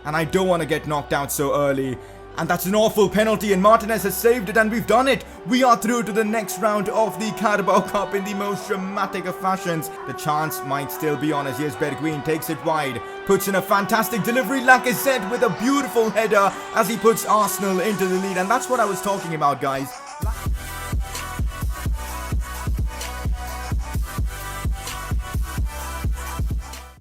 and I don't want to get knocked out so early. And that's an awful penalty, and Martinez has saved it, and we've done it. We are through to the next round of the Carabao Cup in the most dramatic of fashions. The chance might still be on as here's Bergwijn takes it wide, puts in a fantastic delivery. Lacazette with a beautiful header as he puts Arsenal into the lead, and that's what I was talking about, guys.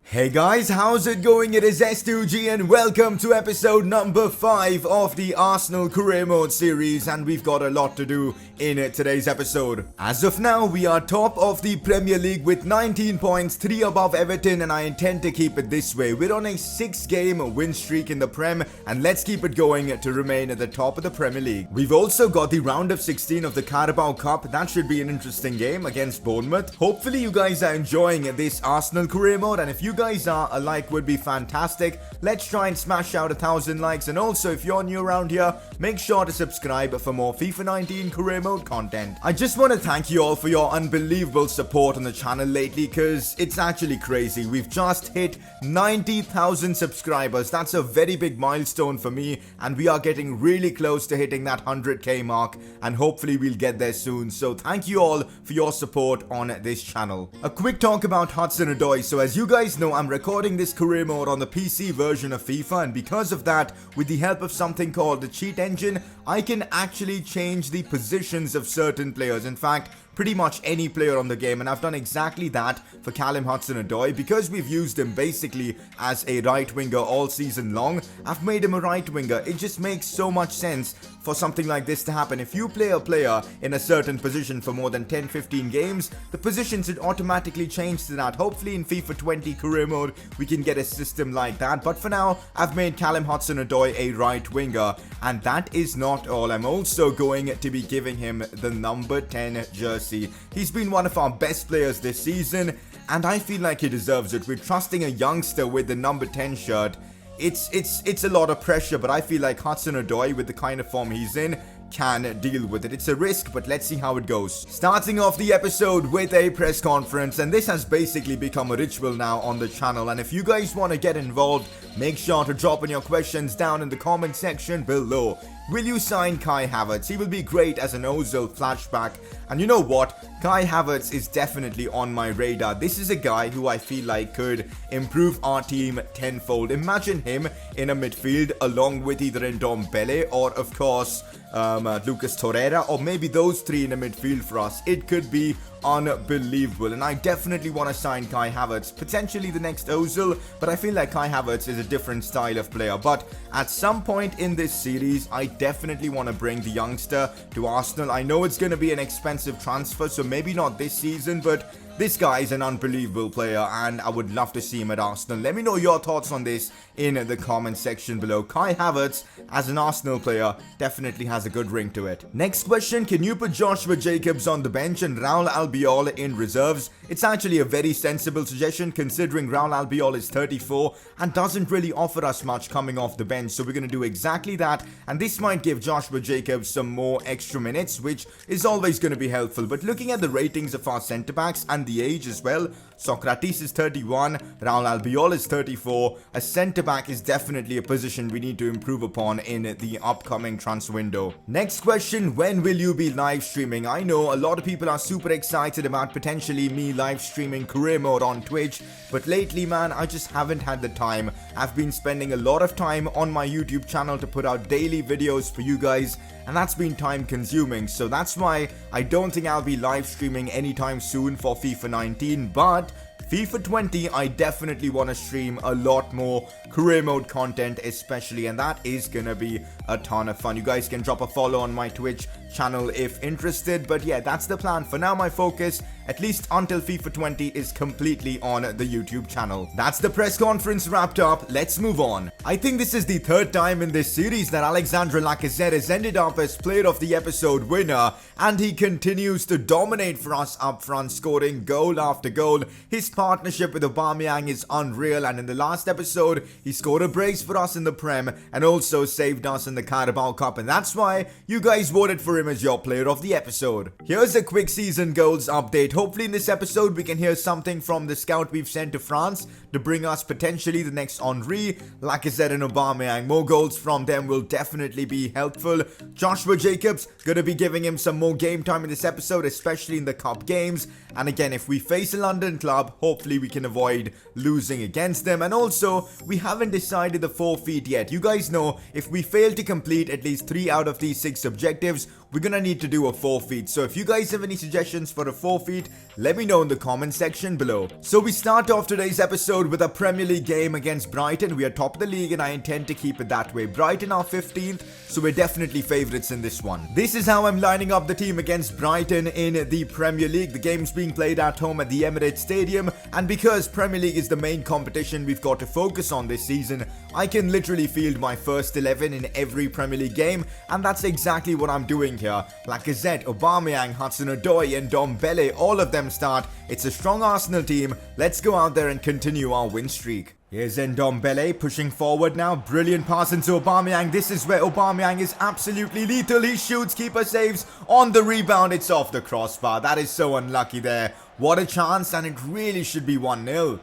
Hey guys, how's it going? It is S2G and welcome to episode number 5 of the Arsenal Career Mode series, and we've got a lot to do in today's episode. As of now, we are top of the Premier League with 19 points, 3 above Everton, and I intend to keep it this way. We're on a 6-game win streak in the Prem, and let's keep it going to remain at the top of the Premier League. We've also got the round of 16 of the Carabao Cup. That should be an interesting game against Bournemouth. Hopefully you guys are enjoying this Arsenal Career Mode, and if you guys are, a like would be fantastic. Let's try and smash out 1,000 likes, and also if you're new around here, make sure to subscribe for more FIFA 19 Career Mode content. I just want to thank you all for your unbelievable support on the channel lately, because it's actually crazy. We've just hit 90,000 subscribers. That's a very big milestone for me, and we are getting really close to hitting that 100k mark, and hopefully we'll get there soon. So thank you all for your support on this channel. A quick talk about Hudson-Odoi. So as you guys know, I'm recording this career mode on the PC version of FIFA, and because of that, with the help of something called the cheat engine, I can actually change the positions of certain players. In fact, pretty much any player on the game, and I've done exactly that for Callum Hudson-Odoi. Because we've used him basically as a right winger all season long, I've made him a right winger. It just makes so much sense for something like this to happen. If you play a player in a certain position for more than 10-15 games, the position should automatically change to that. Hopefully in FIFA 20 career mode we can get a system like that, but for now I've made Callum Hudson-Odoi a right winger, and that is not all. I'm also going to be giving him the number 10 jersey. He's been one of our best players this season, and I feel like he deserves it. We're trusting a youngster with the number 10 shirt. It's a lot of pressure, but I feel like Hudson-Odoi, with the kind of form he's in, can deal with it. It's a risk, but let's see how it goes. Starting off the episode with a press conference, and this has basically become a ritual now on the channel, and if you guys want to get involved, make sure to drop in your questions down in the comment section below. Will you sign Kai Havertz? He will be great as an Ozil flashback. And you know what? Kai Havertz is definitely on my radar. This is a guy who I feel like could improve our team tenfold. Imagine him in a midfield along with either Ndombele or, of course, Lucas Torreira, or maybe those three in a midfield for us. It could be unbelievable, and I definitely want to sign Kai Havertz, potentially the next Ozil, but I feel like Kai Havertz is a different style of player. But at some point in this series, I definitely want to bring the youngster to Arsenal. I know it's going to be an expensive transfer, so maybe not this season, but this guy is an unbelievable player, and I would love to see him at Arsenal. Let me know your thoughts on this in the comment section below. Kai Havertz, as an Arsenal player, definitely has a good ring to it. Next question, can you put Joshua Jacobs on the bench and Raul Albiol in reserves? It's actually a very sensible suggestion, considering Raul Albiol is 34 and doesn't really offer us much coming off the bench. So we're going to do exactly that, and this might give Joshua Jacobs some more extra minutes, which is always going to be helpful. But looking at the ratings of our centre-backs and the age as well, Socrates is 31, Raul Albiol is 34. A centre-back is definitely a position we need to improve upon in the upcoming transfer window. Next question, when will you be live streaming? I know a lot of people are super excited about potentially me live streaming career mode on Twitch, but lately, man, I just haven't had the time. I've been spending a lot of time on my YouTube channel to put out daily videos for you guys, and that's been time consuming, so that's why I don't think I'll be live streaming anytime soon for FIFA 19, but FIFA 20, I definitely want to stream a lot more career mode content especially, and that is gonna be a ton of fun. You guys can drop a follow on my Twitch channel if interested, but yeah, that's the plan. For now, my focus, at least until FIFA 20, is completely on the YouTube channel. That's the press conference wrapped up. Let's move on. I think this is the third time in this series that Alexandre Lacazette has ended up as player of the episode winner, and he continues to dominate for us up front, scoring goal after goal. His partnership with Aubameyang is unreal, and in the last episode, he scored a brace for us in the Prem and also saved us in the Carabao Cup, and that's why you guys voted for him as your player of the episode. Here's a quick season goals update. hopefully in this episode we can hear something from the scout we've sent to France to bring us potentially the next Henry, Lacazette and Aubameyang. More goals from them will definitely be helpful. Joshua Jacobs, gonna be giving him some more game time in this episode, especially in the cup games. And again, if we face a London club, hopefully we can avoid losing against them. And also, we haven't decided the forfeit yet. You guys know, if we fail to complete at least 3 out of these 6 objectives, we're gonna need to do a forfeit. So if you guys have any suggestions for a forfeit, let me know in the comment section below. So we start off today's episode with a Premier League game against Brighton. We are top of the league and I intend to keep it that way. Brighton are 15th, so we're definitely favourites in this one. This is how I'm lining up the team against Brighton in the Premier League. The game's being played at home at the Emirates Stadium, and because Premier League is the main competition we've got to focus on this season, I can literally field my first 11 in every Premier League game, and that's exactly what I'm doing here. Lacazette, Aubameyang, Hudson-Odoi and Ndombele, all of them start. It's a strong Arsenal team. Let's go out there and continue our win streak. Here's Ndombele pushing forward now. Brilliant pass into Aubameyang. This is where Aubameyang is absolutely lethal. He shoots, keeper saves. On the rebound, it's off the crossbar. That is so unlucky there. What a chance, and it really should be 1-0.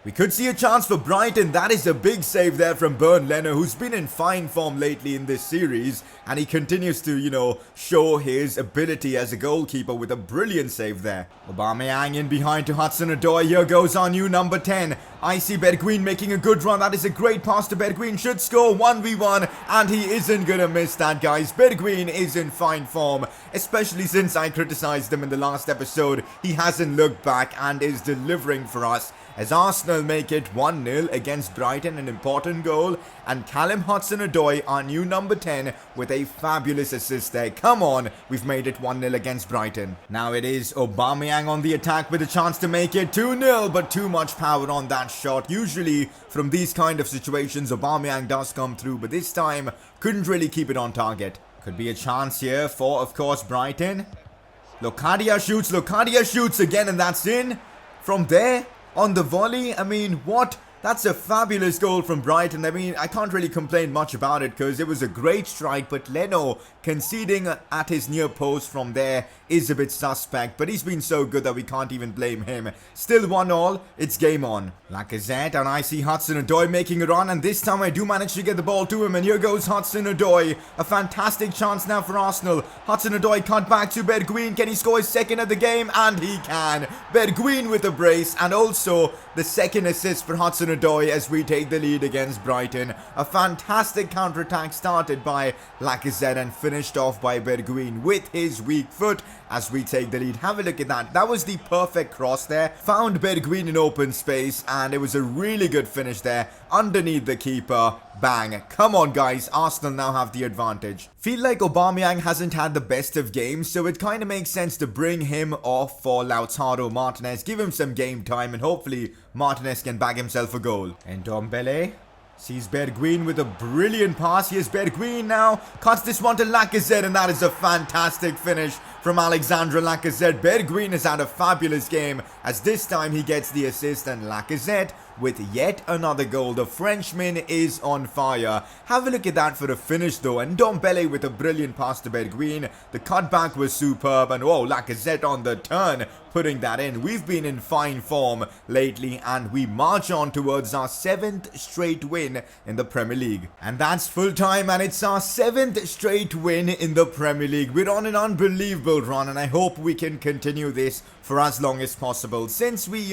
We could see a chance for Brighton. That is a big save there from Bernd Leno, who's been in fine form lately in this series. And he continues to, show his ability as a goalkeeper with a brilliant save there. Aubameyang in behind to Hudson-Odoi. Here goes our new number 10. I see Bergwijn making a good run. That is a great pass to Bergwijn. Should score 1v1. And he isn't going to miss that, guys. Bergwijn is in fine form, especially since I criticized him in the last episode. He hasn't looked back and is delivering for us, as Arsenal make it 1-0 against Brighton, an important goal. And Callum Hudson-Odoi, our new number 10, with a fabulous assist there. Come on, we've made it 1-0 against Brighton. Now it is Aubameyang on the attack with a chance to make it 2-0, but too much power on that shot. Usually, from these kind of situations, Aubameyang does come through, but this time, couldn't really keep it on target. Could be a chance here for, of course, Brighton. Locadia shoots again, and that's in. From there, on the volley, I mean, what? That's a fabulous goal from Brighton. I mean, I can't really complain much about it because it was a great strike, but Leno conceding at his near post from there is a bit suspect, but he's been so good that we can't even blame him. Still 1-1, it's game on. Lacazette, and I see Hudson-Odoi making a run, and this time I do manage to get the ball to him, and here goes Hudson-Odoi. A fantastic chance now for Arsenal. Hudson-Odoi cut back to Bergwijn. Can he score his second of the game? And he can. Bergwijn with a brace, and also the second assist for Hudson-Odoi as we take the lead against Brighton. A fantastic counter-attack started by Lacazette and finished off by Bergwijn with his weak foot as we take the lead. Have a look at that. That was the perfect cross there. Found Bergwijn in open space, and it was a really good finish there underneath the keeper. Bang. Come on, guys. Arsenal now have the advantage. Feel like Aubameyang hasn't had the best of games, so it kind of makes sense to bring him off for Lautaro Martinez. Give him some game time, and hopefully Martinez can bag himself a goal. And Ndombele sees Bergwijn with a brilliant pass. Here's Bergwijn now. Cuts this one to Lacazette, and that is a fantastic finish from Alexandre Lacazette. Bergwijn has had a fabulous game, as this time he gets the assist, and Lacazette with yet another goal. The Frenchman is on fire. Have a look at that for a finish though, and Ndombele with a brilliant pass to Bergwijn. The cutback was superb, and whoa, Lacazette on the turn, putting that in. We've been in fine form lately, and we march on towards our 7th straight win in the Premier League. And that's full time, and it's our 7th straight win in the Premier League. We're on an unbelievable run, and I hope we can continue this for as long as possible. Since we,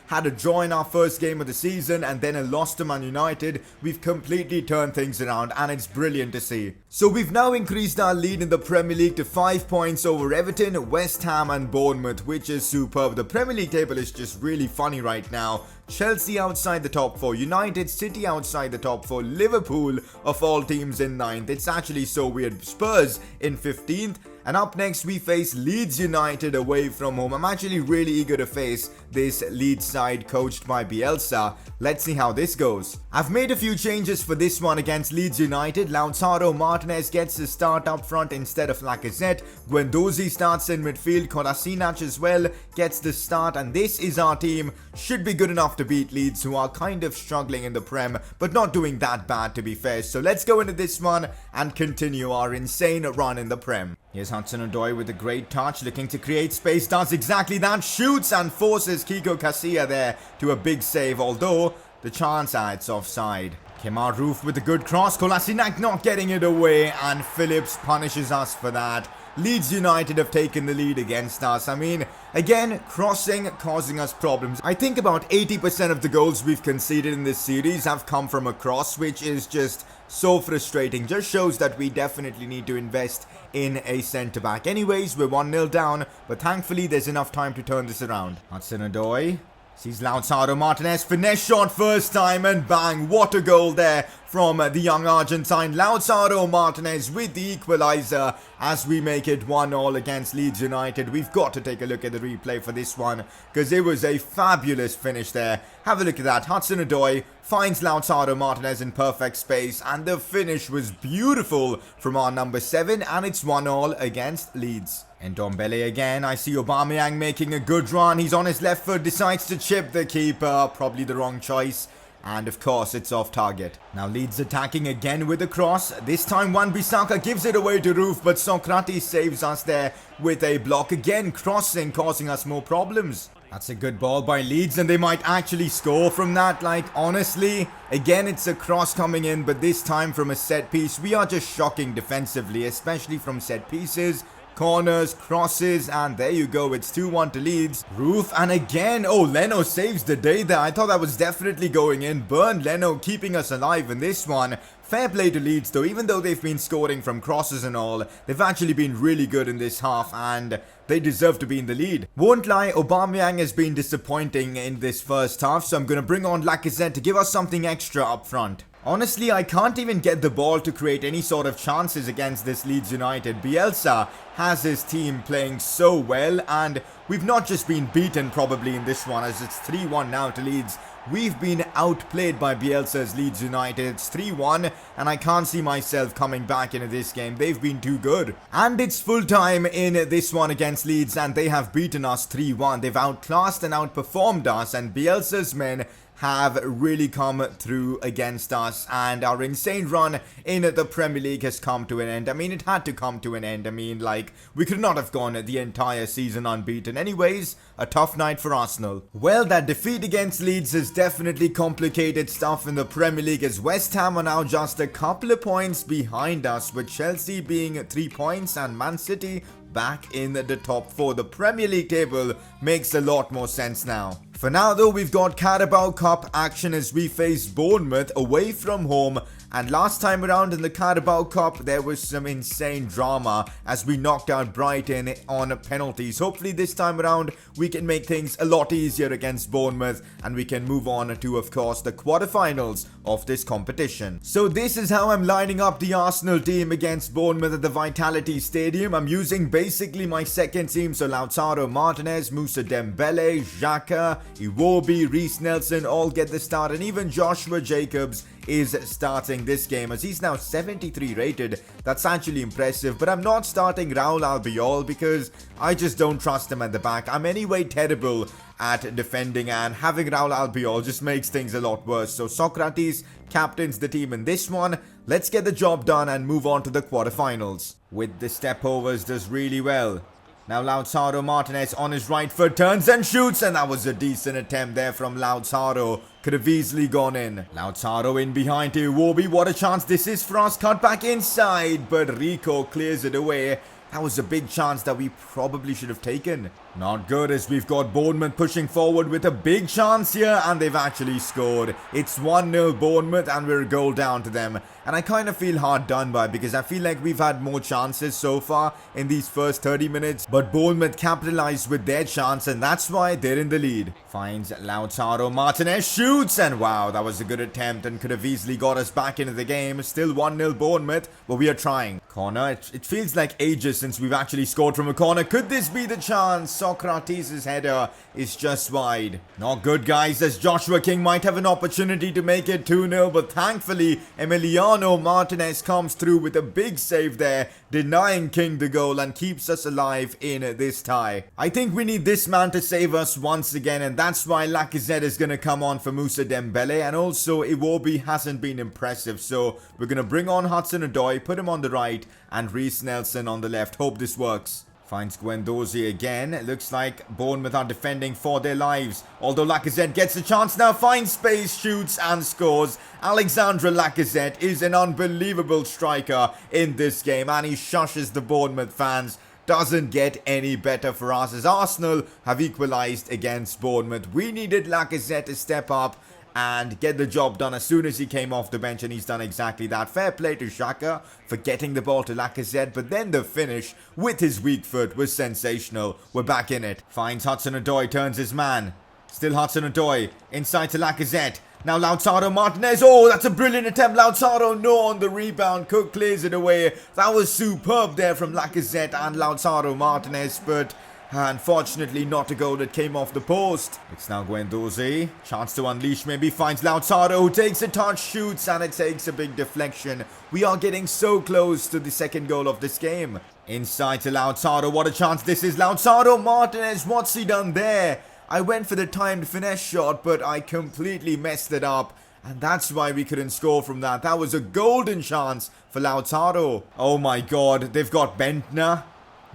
had a draw in our first game of the season and then a loss to Man United, we've completely turned things around, and it's brilliant to see. So we've now increased our lead in the Premier League to 5 points over Everton, West Ham and Bournemouth, which is superb. The Premier League table is just really funny right now. Chelsea outside the top 4, United, City outside the top 4, Liverpool of all teams in 9th. It's actually so weird. Spurs in 15th. And up next we face Leeds United away from home. I'm actually really eager to face this Leeds side coached by Bielsa. Let's see how this goes. I've made a few changes for this one against Leeds United. Lautaro Martinez gets the start up front instead of Lacazette. Guendouzi starts in midfield. Kolasinac as well gets the start. And this is our team. Should be good enough to beat Leeds, who are kind of struggling in the Prem, but not doing that bad to be fair. So let's go into this one and continue our insane run in the Prem. Here's Hudson-Odoi with a great touch, looking to create space, does exactly that, shoots and forces Kiko Casilla there to a big save, although the chance it's offside. Kemar Roof with a good cross, Kolasinac not getting it away, and Phillips punishes us for that. Leeds United have taken the lead against us. I mean, again, crossing causing us problems. I think about 80% of the goals we've conceded in this series have come from a cross, which is just so frustrating. Just shows that we definitely need to invest in a centre-back. Anyways, we're 1-0 down, but thankfully there's enough time to turn this around. Hudson-Odoi sees Lautaro Martinez, finesse shot first time, and bang, what a goal there from the young Argentine. Lautaro Martinez with the equaliser as we make it 1-1 against Leeds United. We've got to take a look at the replay for this one because it was a fabulous finish there. Have a look at that. Hudson-Odoi finds Lautaro Martinez in perfect space, and the finish was beautiful from our number 7, and it's 1-1 against Leeds. And Ndombele again, I see Aubameyang making a good run. He's on his left foot, decides to chip the keeper. Probably the wrong choice. And of course, it's off target. Now Leeds attacking again with a cross. This time Wan-Bissaka gives it away to Roof, but Socrates saves us there with a block. Again, crossing causing us more problems. That's a good ball by Leeds, and they might actually score from that. Like, honestly, again, it's a cross coming in, but this time from a set piece. We are just shocking defensively, especially from set pieces. Corners, crosses, and there you go. It's 2-1 to Leeds. Roof, and again, oh, Leno saves the day there. I thought that was definitely going in. Burned Leno keeping us alive in this one. Fair play to Leeds though, even though they've been scoring from crosses and all, they've actually been really good in this half, and they deserve to be in the lead. Won't lie, Aubameyang has been disappointing in this first half, so I'm going to bring on Lacazette to give us something extra up front. Honestly, I can't even get the ball to create any sort of chances against this Leeds United. Bielsa has his team playing so well, and we've not just been beaten probably in this one, as it's 3-1 now to Leeds. We've been outplayed by Bielsa's Leeds United. It's 3-1, and I can't see myself coming back into this game. They've been too good. And it's full time in this one against Leeds, and they have beaten us 3-1. They've outclassed and outperformed us, and Bielsa's men have really come through against us, and our insane run in the Premier League has come to an end. I mean, it had to come to an end. I mean, like, we could not have gone the entire season unbeaten. Anyways, a tough night for Arsenal. Well, that defeat against Leeds has definitely complicated stuff in the Premier League, as West Ham are now just a couple of points behind us, with Chelsea being 3 points and Man City back in the top 4. The Premier League table makes a lot more sense now. For now though, we've got Carabao Cup action as we face Bournemouth away from home. And last time around in the Carabao Cup, there was some insane drama as we knocked out Brighton on penalties. Hopefully this time around, we can make things a lot easier against Bournemouth, and we can move on to, of course, the quarterfinals of this competition. So this is how I'm lining up the Arsenal team against Bournemouth at the Vitality Stadium. I'm using basically my second team, so Lautaro Martinez, Moussa Dembele, Xhaka, Iwobi, Reece Nelson all get the start, and even Joshua Jacobs is starting this game as he's now 73 rated. That's actually impressive, but I'm not starting Raul Albiol because I just don't trust him at the back. I'm anyway terrible at defending, and having Raul Albiol just makes things a lot worse. So Socrates captains the team in this one. Let's get the job done and move on to the quarterfinals. With the step overs, does really well. Now Lautaro Martinez on his right foot turns and shoots, and that was a decent attempt there from Lautaro. Could have easily gone in. Lautaro in behind to Iwobi. What a chance this is for us. Cut back inside, but Rico clears it away. That was a big chance that we probably should have taken. Not good, as we've got Bournemouth pushing forward with a big chance here, and they've actually scored. It's 1-0 Bournemouth, and we're a goal down to them. And I kind of feel hard done by, because I feel like we've had more chances so far in these first 30 minutes. But Bournemouth capitalized with their chance, and that's why they're in the lead. Finds Lautaro Martinez, shoots, and wow, that was a good attempt and could have easily got us back into the game. Still 1-0 Bournemouth, but we are trying. Corner, it feels like ages since we've actually scored from a corner. Could this be the chance? Socrates' header is just wide. Not good, guys, as Joshua King might have an opportunity to make it 2-0, but thankfully Emiliano Martinez comes through with a big save there, denying King the goal and keeps us alive in this tie. I think we need this man to save us once again, and that's why Lacazette is going to come on for Moussa Dembele, and also Iwobi hasn't been impressive, so we're going to bring on Hudson-Odoi, put him on the right, right and Reece Nelson on the left. Hope this works. Finds Guendouzi again. It looks like Bournemouth are defending for their lives. Although Lacazette gets a chance now. Finds space, shoots and scores. Alexandre Lacazette is an unbelievable striker in this game. And he shushes the Bournemouth fans. Doesn't get any better for us as Arsenal have equalised against Bournemouth. We needed Lacazette to step up and get the job done as soon as he came off the bench, and he's done exactly that. Fair play to Xhaka for getting the ball to Lacazette, but then the finish with his weak foot was sensational. We're back in it. Finds Hudson-Odoi, turns his man. Still Hudson-Odoi, inside to Lacazette. Now Lautaro Martinez. Oh, that's a brilliant attempt. Lautaro, no, on the rebound. Cook clears it away. That was superb there from Lacazette and Lautaro Martinez, but unfortunately not a goal that came off the post. It's now Guendouzi. Chance to unleash maybe. Finds Lautaro, who takes a touch, shoots, and it takes a big deflection. We are getting so close to the second goal of this game. Inside to Lautaro. What a chance this is. Lautaro Martinez, what's he done there? I went for the timed finesse shot, but I completely messed it up. And that's why we couldn't score from that. That was a golden chance for Lautaro. Oh my god, they've got Bentner.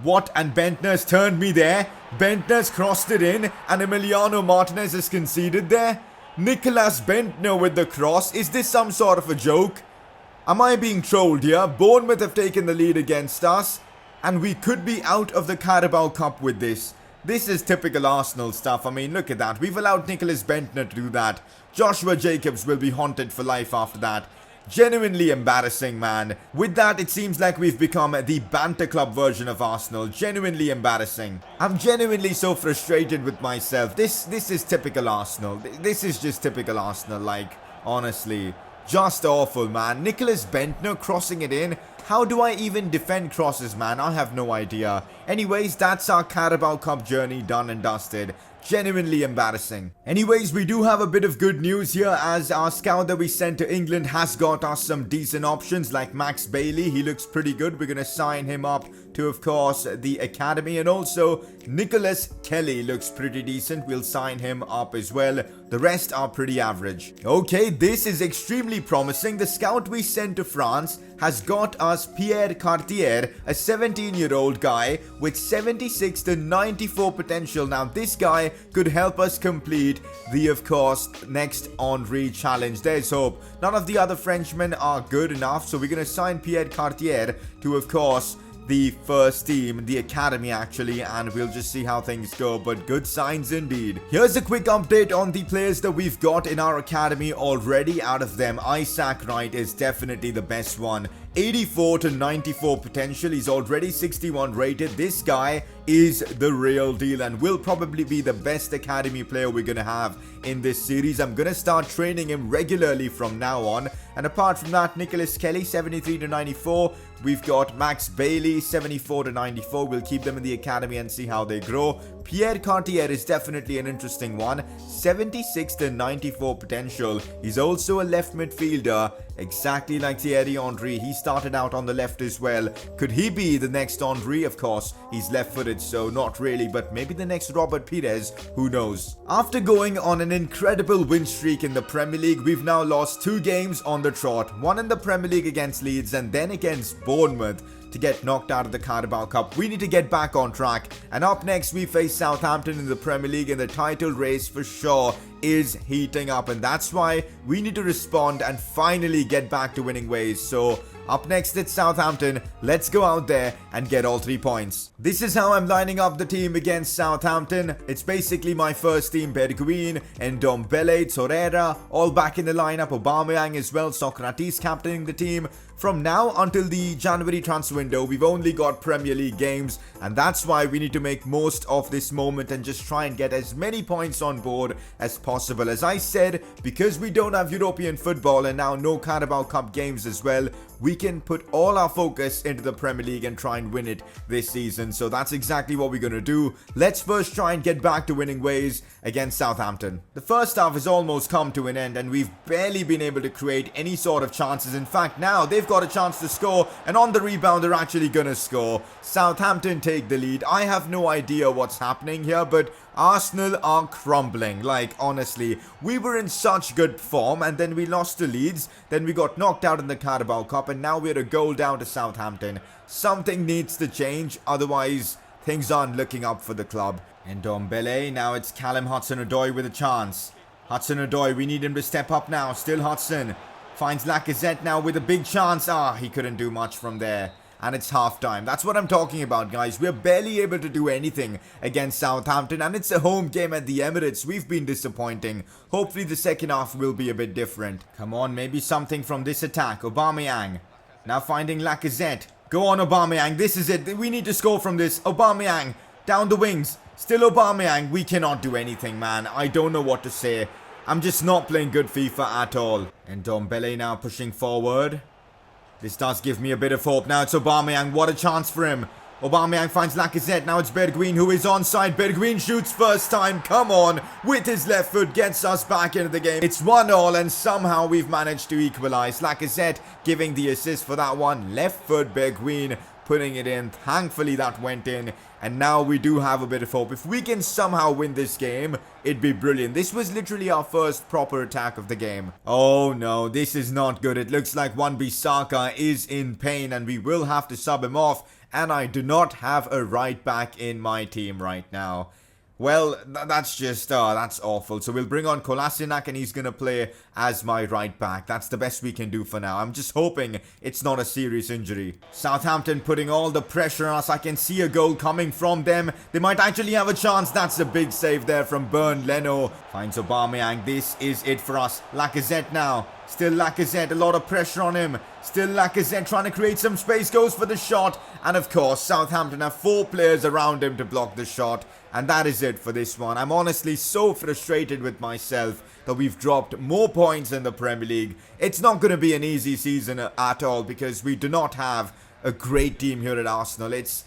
What? And Bentner's turned me there. Bentner's crossed it in. And Emiliano Martinez has conceded there. Nicolas Bentner with the cross. Is this some sort of a joke? Am I being trolled here? Bournemouth have taken the lead against us. And we could be out of the Carabao Cup with this. This is typical Arsenal stuff. I mean, look at that. We've allowed Nicolas Bentner to do that. Joshua Jacobs will be haunted for life after that. Genuinely embarrassing, man. With that, it seems like we've become the banter club version of Arsenal. Genuinely embarrassing. I'm genuinely so frustrated with myself. This is typical Arsenal. This is just typical Arsenal, like, honestly. Just awful, man. Nicolas Bentner crossing it in. How do I even defend crosses, man? I have no idea. Anyways, that's our Carabao Cup journey done and dusted. Genuinely embarrassing. Anyways, we do have a bit of good news here as our scout that we sent to England has got us some decent options like Max Bailey. He looks pretty good. We're going to sign him up to, of course, the academy. And also, Nicholas Kelly looks pretty decent. We'll sign him up as well. The rest are pretty average. Okay, this is extremely promising. The scout we sent to France has got us Pierre Cartier, a 17-year-old guy with 76 to 94 potential. Now, this guy could help us complete the, of course, next Henry challenge. There's hope. None of the other Frenchmen are good enough, so we're going to sign Pierre Cartier to, of course, the first team, the academy actually, and we'll just see how things go, but good signs indeed. Here's a quick update on the players that we've got in our academy already. Out of them, Isaac Wright is definitely the best one. 84 to 94 potential. He's already 61 rated. This guy is the real deal and will probably be the best academy player we're going to have in this series. I'm going to start training him regularly from now on. And apart from that, Nicholas Kelly, 73 to 94. We've got Max Bailey, 74 to 94. We'll keep them in the academy and see how they grow. Pierre Cartier is definitely an interesting one. 76 to 94 potential. He's also a left midfielder, exactly like Thierry Henry. He started out on the left as well. Could he be the next Henry? Of course, he's left-footed, so not really, but maybe the next Robert Pires, who knows. After going on an incredible win streak in the Premier League, we've now lost 2 games on the trot. One in the Premier League against Leeds and then against Bournemouth to get knocked out of the Carabao Cup. We need to get back on track. And up next, we face Southampton in the Premier League, and the title race for sure is heating up. And that's why we need to respond and finally get back to winning ways. So up next, it's Southampton. Let's go out there and get all 3 points. This is how I'm lining up the team against Southampton. It's basically my first team: Bergwijn, Ndombele, Torreira, all back in the lineup. Aubameyang as well, Socrates captaining the team. From now until the January transfer window, we've only got Premier League games, and that's why we need to make most of this moment and just try and get as many points on board as possible. As I said, because we don't have European football and now no Carabao Cup games as well, we can put all our focus into the Premier League and try and win it this season. So that's exactly what we're going to do. Let's first try and get back to winning ways against Southampton. The first half has almost come to an end and we've barely been able to create any sort of chances. In fact, now they've got a chance to score, and on the rebound they're actually going to score. Southampton take the lead. I have no idea what's happening here, but Arsenal are crumbling. Like, honestly, we were in such good form and then we lost to Leeds. Then we got knocked out in the Carabao Cup and now we're a goal down to Southampton. Something needs to change, otherwise things aren't looking up for the club. And Ndombele, now it's Callum Hudson-Odoi with a chance. Hudson-Odoi, we need him to step up now. Still Hudson. Finds Lacazette now with a big chance. He couldn't do much from there. And it's half time. That's what I'm talking about, guys. We're barely able to do anything against Southampton. And it's a home game at the Emirates. We've been disappointing. Hopefully the second half will be a bit different. Come on, maybe something from this attack. Aubameyang. Now finding Lacazette. Go on, Aubameyang. This is it. We need to score from this. Aubameyang. Down the wings. Still Aubameyang. We cannot do anything, man. I don't know what to say. I'm just not playing good FIFA at all. And Ndombele now pushing forward. This does give me a bit of hope. Now it's Aubameyang. What a chance for him. Aubameyang finds Lacazette. Now it's Bergwijn who is onside. Bergwijn shoots first time. Come on. With his left foot gets us back into the game. It's 1-1 and somehow we've managed to equalize. Lacazette giving the assist for that one. Left foot Bergwijn putting it in. Thankfully that went in. And now we do have a bit of hope. If we can somehow win this game, it'd be brilliant. This was literally our first proper attack of the game. Oh no, this is not good. It looks like Wan-Bissaka is in pain and we will have to sub him off. And I do not have a right back in my team right now. Well, that's just, that's awful. So we'll bring on Kolasinac and he's going to play as my right back. That's the best we can do for now. I'm just hoping it's not a serious injury. Southampton putting all the pressure on us. I can see a goal coming from them. They might actually have a chance. That's a big save there from Bernd Leno. Finds Aubameyang. This is it for us. Lacazette now. Still Lacazette, a lot of pressure on him. Still Lacazette trying to create some space, goes for the shot. And of course, Southampton have 4 players around him to block the shot. And that is it for this one. I'm honestly so frustrated with myself that we've dropped more points in the Premier League. It's not going to be an easy season at all because we do not have a great team here at Arsenal. It's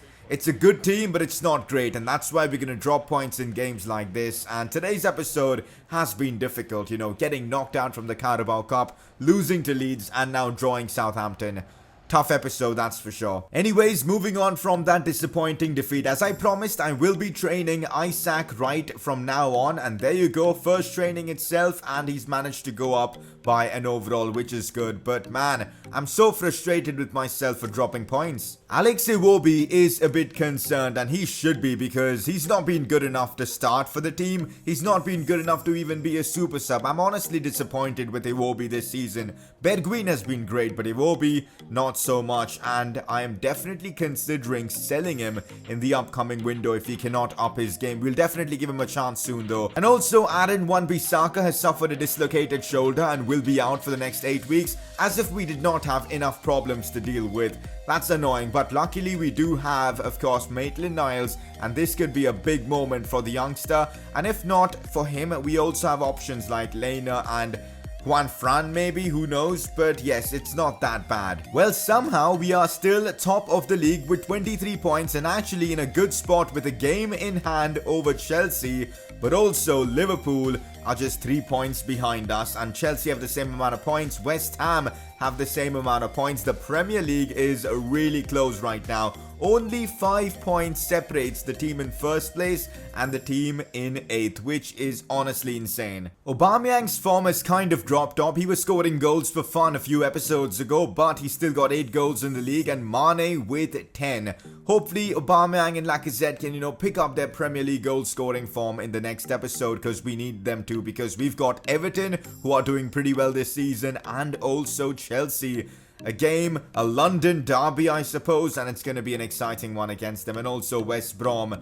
a good team, but it's not great, and that's why we're going to drop points in games like this. And today's episode has been difficult, you know, getting knocked out from the Carabao Cup, losing to Leeds, and now drawing Southampton. Tough episode, that's for sure. Anyways, moving on from that disappointing defeat. As I promised, I will be training Isaac right from now on. And there you go, first training itself. And he's managed to go up by an overall, which is good. But man, I'm so frustrated with myself for dropping points. Alex Iwobi is a bit concerned, and he should be, because he's not been good enough to start for the team. He's not been good enough to even be a super sub. I'm honestly disappointed with Iwobi this season. Bergwijn has been great, but Iwobi not so much, and I am definitely considering selling him in the upcoming window if he cannot up his game. We'll definitely give him a chance soon though. And also Aaron Wan-Bissaka has suffered a dislocated shoulder and will be out for the next 8 weeks, as if we did not have enough problems to deal with. That's annoying, but luckily we do have, of course, Maitland-Niles, and this could be a big moment for the youngster. And if not for him, we also have options like Lena and Juan Fran maybe, who knows, but yes, it's not that bad. Well, somehow we are still top of the league with 23 points and actually in a good spot with a game in hand over Chelsea, but also Liverpool are just 3 points behind us, and Chelsea have the same amount of points. West Ham have the same amount of points. The Premier League is really close right now. Only 5 points separates the team in first place and the team in 8th, which is honestly insane. Aubameyang's form has kind of dropped off. He was scoring goals for fun a few episodes ago, but he still got 8 goals in the league, and Mane with 10. Hopefully Aubameyang and Lacazette can, pick up their Premier League goal scoring form in the next episode, because we need them to, because we've got Everton, who are doing pretty well this season, and also Chelsea. A London derby, I suppose, and it's going to be an exciting one against them. And also West Brom.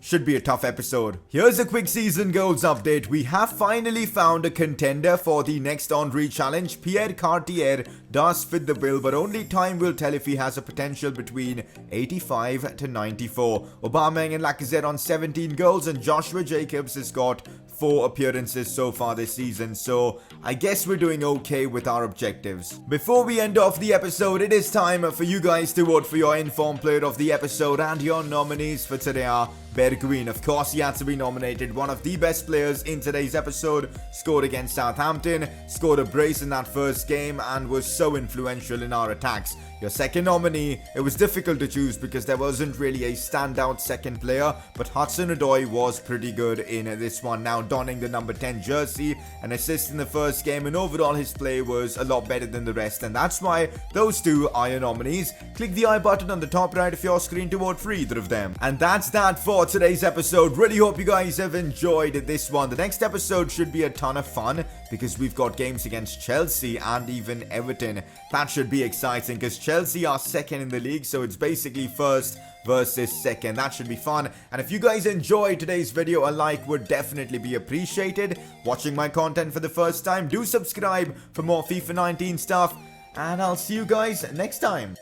Should be a tough episode. Here's a quick season goals update. We have finally found a contender for the next Henry challenge. Pierre Cartier does fit the bill, but only time will tell if he has a potential between 85 to 94. Aubameyang and Lacazette on 17 goals, and Joshua Jacobs has got 4 appearances so far this season, so I guess we're doing okay with our objectives. Before we end off the episode, it is time for you guys to vote for your informed player of the episode, and your nominees for today are Bergwijn. Of course, he had to be nominated. One of the best players in today's episode. Scored against Southampton, scored a brace in that first game, and was so influential in our attacks. Your second nominee, it was difficult to choose because there wasn't really a standout second player, but Hudson-Odoi was pretty good in this one. Now donning the number 10 jersey, an assist in the first game, and overall his play was a lot better than the rest, and that's why those two are your nominees. Click the I button on the top right of your screen to vote for either of them. And that's that for today's episode. Really hope you guys have enjoyed this one. The next episode should be a ton of fun because we've got games against Chelsea and even Everton. That should be exciting because Chelsea are second in the league, so it's basically first versus second. That should be fun. And if you guys enjoyed today's video, a like would definitely be appreciated. Watching my content for the first time, do subscribe for more FIFA 19 stuff, and I'll see you guys next time.